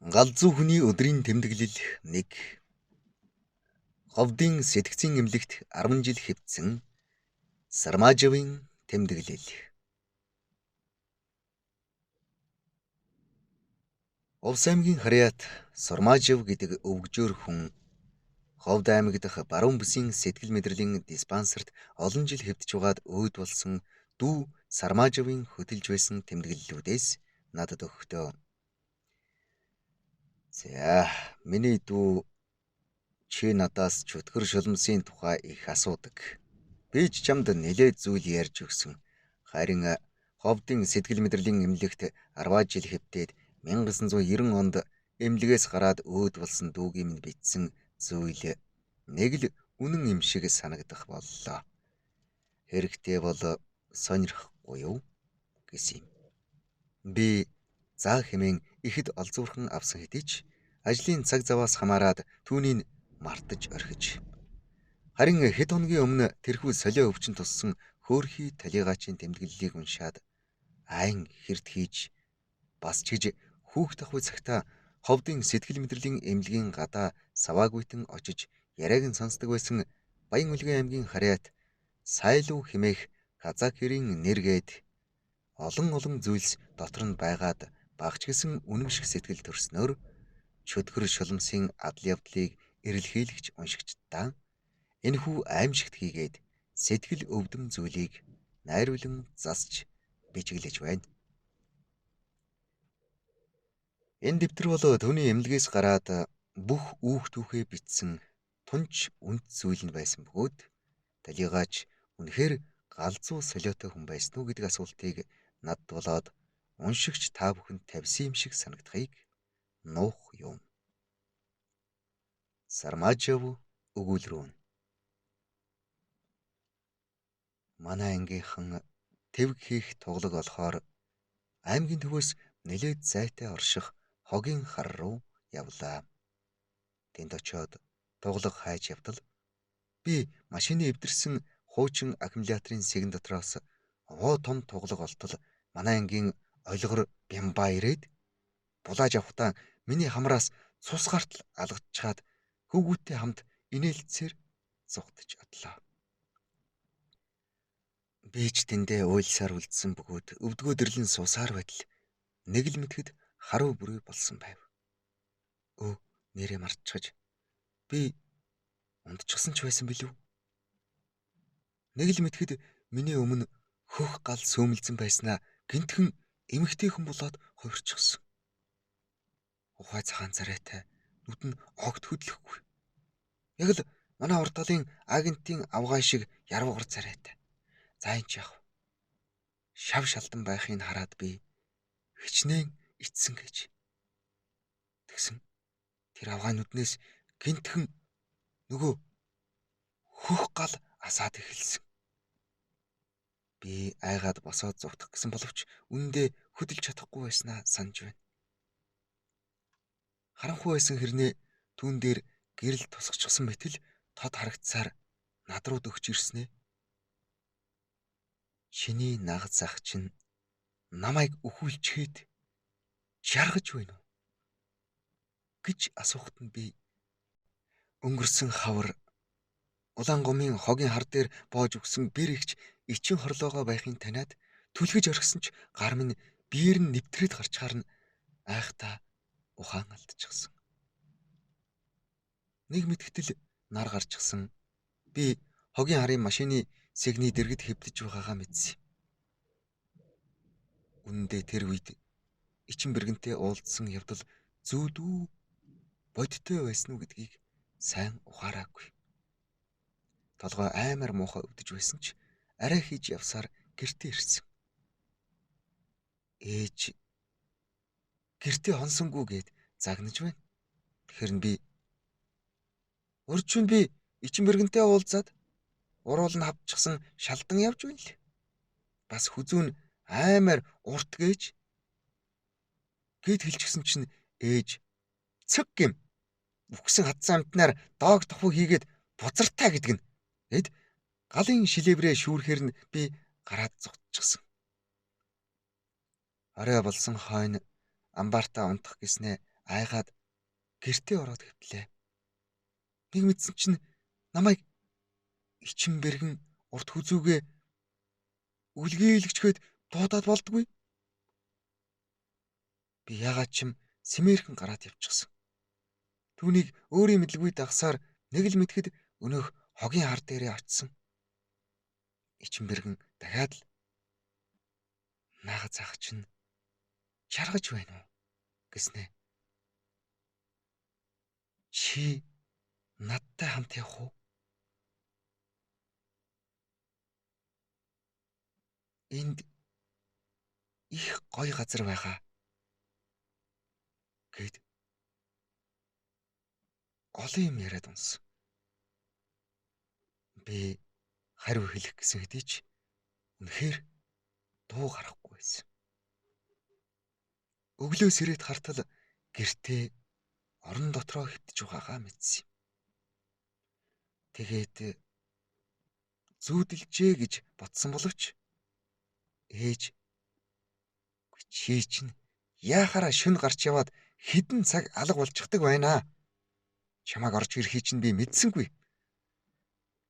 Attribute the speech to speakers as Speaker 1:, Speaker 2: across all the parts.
Speaker 1: Галзуу хүний өдрийн тэмдэглэл 1. Ховдын сэтгцийн эмнэлэгт 10 жил хэвтсэн Сармажавын тэмдэглэл. Овс аймгийн Харьяат Сармажав гэдэг өвгжөөр хүн Ховд аймаг дахь баруун бүсийн сэтгэл мэдрэлийн диспансерт олон жил хэвтэж байгаад өөд болсон дүү Сармажавын хөтөлж байсан тэмдэглэлүүдээс надад өгөхдөө. За, миний дүү чи надаас чөтгөр шулмсын тухай их асуудаг. Би ч чамд нэлээд зүйл ярьж өгсөн. Харин Ховдын сэтгэл мэдрэлийн эмнэлэгт 10 жил хэвтээд 1990 онд эмнэлгээс гараад өөд болсон дүүгийн минь бичсэн зүйл нэг л үнэн юм шиг санагдах боллоо. Хэрэгтэй бол сонирхгүй юу гэсэн юм. Би заа хэмээн ихэд олзуурхан авсан хэдий ч ажлын цаг заваас хамаарад түүнийг мартаж орхиж. Харин хэд хоногийн өмнө тэрхүү солио өвчин туссан хөөрхий талигаачийн тэмдэглэлийг уншаад айн хэрд хийж бас ч гэж хүүхд ахуй цагта Ховдын сэтгэл мэдрэлийн эмнэлгийн гадаа саваагүйтэн очиж яриаг нь сонсдог байсан Баян-Улгийн аймгийн Харьяат Сайлуу хэмээх казак-хэрийн нэргээд олон зүйлс дотор нь байгаад багч гисэн үнэн шиг сэтгэл төрснөөр чөтгөр шулмсын адал явдлыг эрэлхийлэгч уншигчдаа энэхүү аимшигт хийгээд сэтгэл өвдөм зүйлийг найруулан засч бичиглэж байна. Энэ дэвтэр бол түүний эмнэлгээс гараад бүх үүх түүхээ бичсэн тунч үнэт зүйл нь байсан бөгөөд талигаач үнэхээр галзуу солиотой хүн байсан уу гэдэг асуултыг надд болоод уншигч та бүхэнд тавьсан юм шиг санагдахыг нуух юм. Сармажав өгүүлрүүн. Манай ангийнхан тэвг хийх тоглог олохоор аймгийн төвөөс нэлээд зайтай орших хогийн хар руу явлаа. Тэнд очиод тоглог хайж явтал би машины эвдэрсэн хуучин аккумуляторын сэгэн дотроос овоо том тоглог олтол манай ангийн ойлгор Бямбаа ирээд булааж авахдаа миний хамраас цус гартал алгадчихад хөвгүүттэй хамт инээлцээр зугтаж одлоо. Би ч тэндээ уйлсаар үлдсэн бөгөөд өвдгөө дэрлэн суусаар байтал нэг л мэдхэд харуу бүрий болсон байв. Нэрээ мартчихаж би ундчихсан ч байсан билүү? Нэг л мэдхэд миний өмнө хөх гал сөөмөлдсөн байснаа гинтхэн эмэгтэй хүн болоод хувирчихсан. Ухай цагаан царайтай, нүд нь огт хөдлөхгүй. Яг л манай урт талын агентийн авгай шиг ярвгар царайтай. За энэ ч яах вэ? Шав шалдан байхыг хараад би хичнээн ицсэн гэж. Тэгсэн тэр авгай нүднээс гинтхэн нөгөө хөх гал асаад эхэлсэн. Би айгаад босоод зугтах гэсэн боловч үнэндээ хөдөлж чадахгүй байснаа санаж байна. Харанхуй байсан хэрнээ түүн дээр гэрэл тусгачсан мэтэл тод харагдсаар над руу дөгч ирснэ. Чиний нагц ах чинь намайг өхүүлчихэд жаргаж байна уу гэж асуухад нь би өнгөрсөн хавар улаан гомын хогийн хар дээр боож өгсөн бэр ихч ичин хорлоогоо байхын таниад түлхэж орхисон ч гар минь биеэр нь нэвтрээд гарчгаар нь айхтаа ухаан алдчихсан. Нэг мэдгэтэл нар гарчихсан. Би хогийн харын машины сэгний дэргэд хэвдэж байгаагаа мэдсэн. Үнэндээ тэр үед ичин бэргэнтэй уулзсан явдал зүүдүү бодиттой байсан уу гэдгийг сайн ухаараагүй. Толгой аймаар муухай өвдөж байсан ч арай хийж явсаар гэртээ ирсэн. Ээж гэртээ хонсонгүй гээд загнаж байна. Тэгэхээр би урьдчилан би ичин бэргэнтэй уулзаад уруул нь хавчихсан шалдан явж байна л. Бас хүзүүн аймаар урт гэж гэд хэлчихсэн чинь ээж цэг гэм үхсэн хатсан амтнаар доог тохуу хийгээд бузартаа гэдэг нь гэд галын шилээврээ шүүрхээр нь би гараад зогтчихсан. Орой болсон хойно амбаартаа унтах гэснээ айгаад гэртээ ороод хэвтлээ. Нэг мэдсэн чинь намайг ичин бэргэн урт хүзүүгээ үлгээлгчгээд дуудаад болдгүй. Би ягаад ч юм сэмээрхэн гараад явчихсан. Түүнийг өөрийн мэдлгүй дагсаар нэг л мэдхэд өнөөх хогийн хар дээрээ очсон. Ичин бэргэн дахиад л наагац ах чинь чаргаж байна уу гэснэ. Чи надтай хамт явах уу? Энд их гоё газар байгаа гэд олон юм яриад унсан. Би хариу хэлэх гэсэн хэдий ч үнэхээр дуу гарахгүй байсан. Өглөөс ирээд хартал гэртээ орон дотроо хөвтөж байгаагаа мэдсэн юм. Тэгээд зүүдэлжээ гэж бодсон боловч ээж чи чинь яахаараа шөнө гарч яваад хідэн цаг алга болчихдаг байна. Чамайг орж ирэхийг чинь би мэдсэнгүй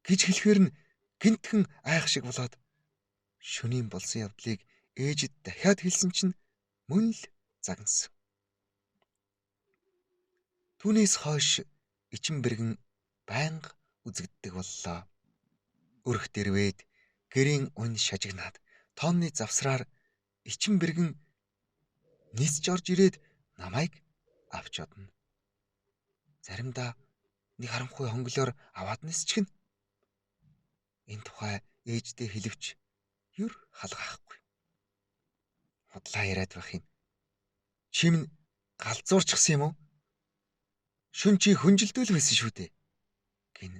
Speaker 1: гэж хэлэхээр нь гинтхэн айх шиг болоод шөнийн болсон явдлыг ээжэд дахиад хэлсэн чинь мөн л загнасан. Түүнээс хойш ичин бэргэн байнга үзэгддэг боллоо. Өрх дэрвээд гэрийн унь шажигнаад тооны завсраар ичин бэргэн нисж орж ирээд намайг авч одно. Заримдаа нэг харанхуй хонглоор аваад нисчихнэ. Энэ тухай ээждээ хэлвч юр халгаахгүй. Худлаа яриад байх юм. Чи минь галзуурчихсан юм уу? Шүн чи хүнжилдэл байсан шүү дээ гин.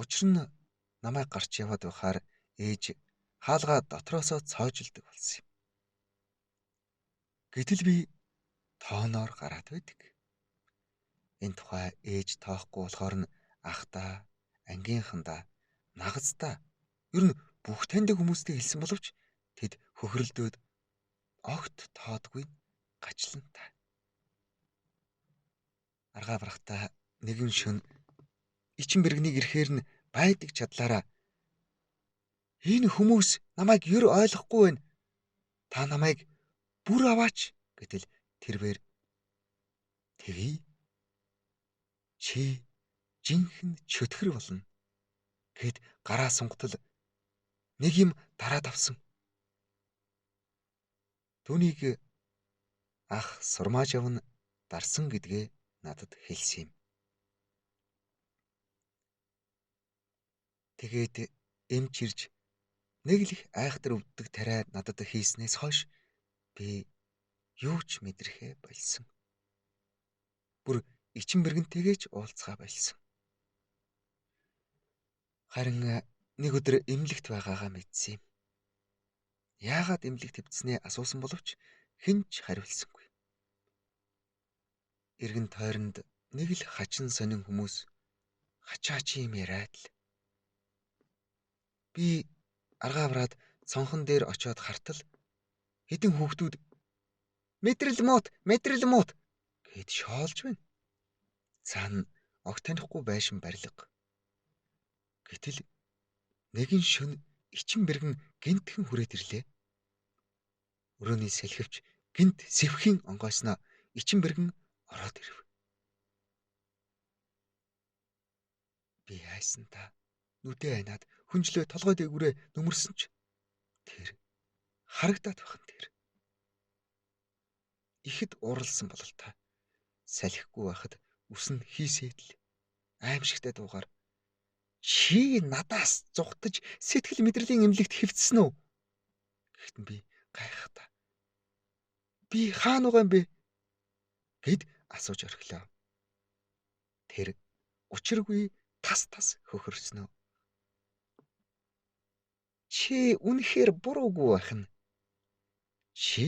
Speaker 1: Учир нь намайг гарч яваад байхаар ээж хаалгаа дотроосоо цоожилдог болсон юм. Гэтэл би тооноор гараад байдаг. Энэ тухай ээж тоохгүй болохоор нь ахтаа, ангийнхандаа, нагацдаа ер нь бүх таньдаг хүмүүстэй хэлсэн боловч тэд хөхрөлдөөд огт тоодгүй гачлантай. Аргаа барахтаа нэгэн шөнө ичин бэргнийг ирэхээр нь байдаг чадлаараа энэ хүмүүс намайг ер ойлгохгүй байна. Та намайг бүр аваач гэтэл тэрвэр тэгье. Чи жинхэнэ чөтгөр болно гэд гараа сунгатал нэг юм дараад авсан. Түүнийг ах сурмааж явна дарсан гэдгээ надад хэлсэн юм. Тэгээд эмч ирж нэг л их айхтар өвддөг тариа надад хийснээс хойш би юу ч мэдрэхээ болсон. Бүр ичин бэргэнтэйгээ ч уулзгаа болсон. Харин нэг өдөр эмнэлэгт байгаагаа мэдсэн юм. Яагаад эмнэлэгт хэвтснээ асуусан боловч хэн ч хариулсангүй. Иргэн тойронд нэг л хачин сонин хүмүүс хачаачи юм яриад л. Би аргаа бараад цонхон дээр очиод хартал хэдэн хүүхдүүд мэдрэл муут гэд шоолж байна. Цаана огт танихгүй байшин барилга. Гэтэл нэгэн шөнө ичин бэргэн гинтхэн хүрээд ирлээ. Өрөөний сэлхэвч гинт сэвхийн онгойсноо ичин бэргэн ороод ирв. Би хайсан та нүдээ айнаад хүнжлөө толгой дээгүүрээ нөмөрсөн ч тэр харагдаад байхан тэр. Ихэд уралсан бололтой. Салхихгүй байхад үсэн хийсээд л аимшигтай дуугаар чи надаас зугтаж сэтгэл мэдрэлийн эмнэлэгт хэвтсэн үү? Гэхдээ би гайхахтаа би хаана байгаа юм бэ гэд асууж орхилоо. Тэр учиргүй тас хөхөрснөө. Чи үнэхээр буруугүй байх нь. Чи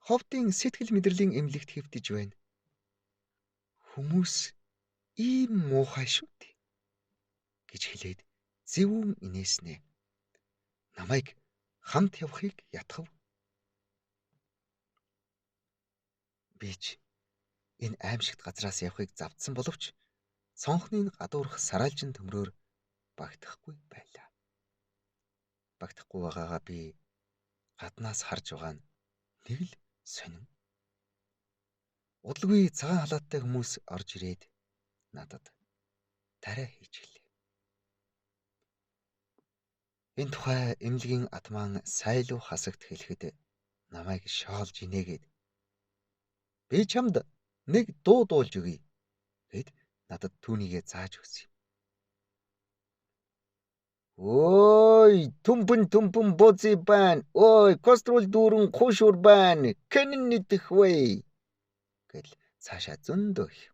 Speaker 1: ховдын сэтгэл мэдрэлийн эмнэлэгт хэвтэж байна. Хүмүүс ийм муухай шүү дээ гэж хэлээд зөвүүн инээснэ. Намайг хамт явахыг ятгав. Би ч энэ аимшигт газраас явахыг завдсан боловч цонхны гадуурх сараалжин төмрөөр багтахгүй байлаа. Багтахгүй байгаагаа би гаднаас харж байгаа нь нэг л сонин. Удалгүй цагаан халааттай хүмүүс орж ирээд надад тариа хийж гэлээ. Энэ тухай эмнэлгийн атман сайлуу хасагт хэлэхэд намайг шоолж инээгээд би чамд нэг дуу дуулж өгье гэд надад түүнийгээ зааж өгсөн. Ой, түмпэн боци байна. Ой, кострол дүүрэн хушуур байна. Кэнэн нэтэх вэ? Гэл цаашаа зөндөө их.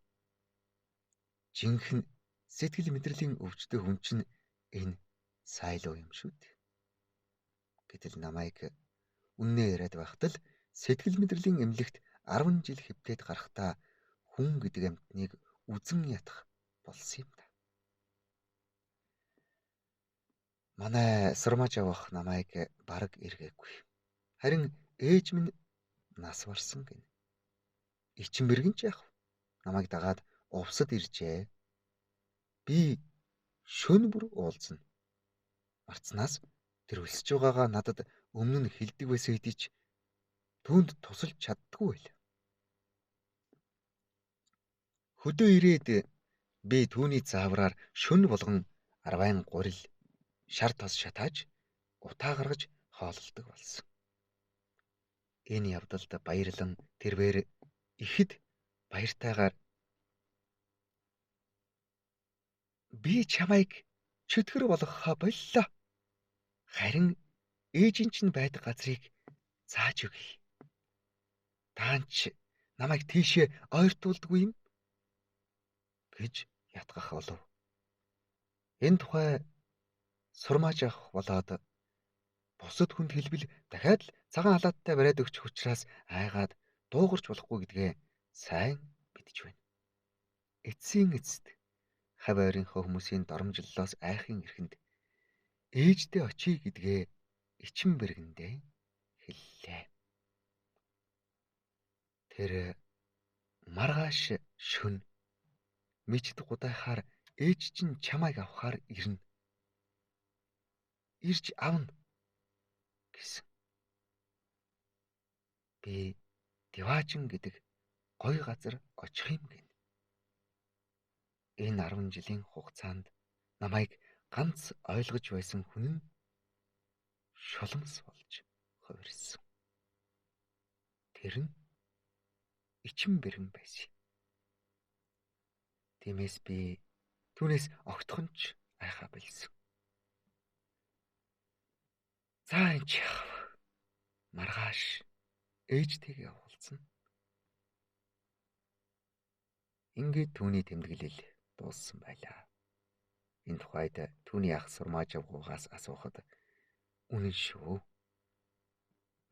Speaker 1: Жинхэнэ сэтгэл мэдрэлийн өвчтөе хүн чинь энэ сайлуу юм шүү дээ. Гэтэл намайг үннээ яриад байхад л сэтгэл мэдрэлийн эмнэлэгт 10 жил хэвтээд гарахтаа хүн гэдэг амьтныг үзэн ятах болсон юм да. Манай сурмаж авах намайг бараг эргээгүй. Харин ээж минь нас барсан гин. Ичин мэргэн ч яах вэ? Намайг дагаад увсад иржээ. Би шөнө бүр уулзна. Марцнаас тэр өлсөж байгаагаа надад өмнө нь хэлдэг байсан хэдий ч түүнд тусалж чаддгүй байл. Хөдөө ирээд би түүний заавраар шөнө болгон арвайн гурил шар тос шатааж утаа гаргаж хоололдог болсон. Энэ явдалд баярлан тэрвэр ихэд баяртайгаар би чамайг чөтгөр болгохоо боллоо. Харин ээжийн чинь байдаг газрыг зааж өгье. Таанч намайг тийшээ ойртуулдаггүй юм гэж ятгах болов. Энэ тухай сурмааж авах болоод бусад хүнд хэлбэл дахиад л цагаан халааттай бариад өгчих учраас айгаад дуугарч болохгүй гэдгээ сайн мэдж байна. Эцсийн эцэст хав ойрынхоо хүмүүсийн доромжллоос айхын эрхэнд ээждээ очие гэдгээ ичин бэргэндээ хэллээ. Тэр маргааш шөнө мичд гудайхаар ээж чинь чамайг авахаар ирнэ. Ирж авна гэсэн. Би Диваажин гэдэг гоё газар очих юм гин. Энэ 10 жилийн хугацаанд намайг ганц ойлгож байсан хүн нь шулмс болж хувирсан. Тэр нь ичин бэргэн байсан. Тиймээс би түүнээс огтхон ч айхаа билсэн. За энэ ч маргааш ээжтэйгээ уулзна. Ингээд түүний тэмдэглэл дууссан байлаа. Энэ тухайд түүний ах сурмааж авгаас асуухад үнэн шүү.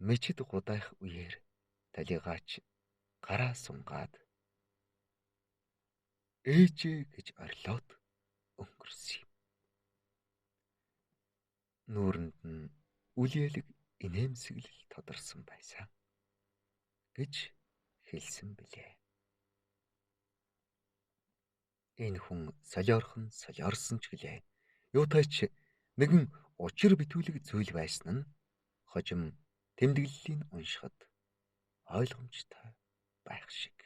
Speaker 1: Мичд гудайх үеэр талигаач гараа сунгаад ээжээ гэж орлоод өнгөрсөн юм. Нүүрэнд нь үлээлэг инээмсэглэл тодорсон байсан гэж хэлсэн билээ. Энэ хүн солиорхон солиорсон ч гэлээ. Юутайч нэгэн учир битүүлэг зүйл байсан нь хожим тэмдэглэлийг уншихад ойлгомжтой байх шиг.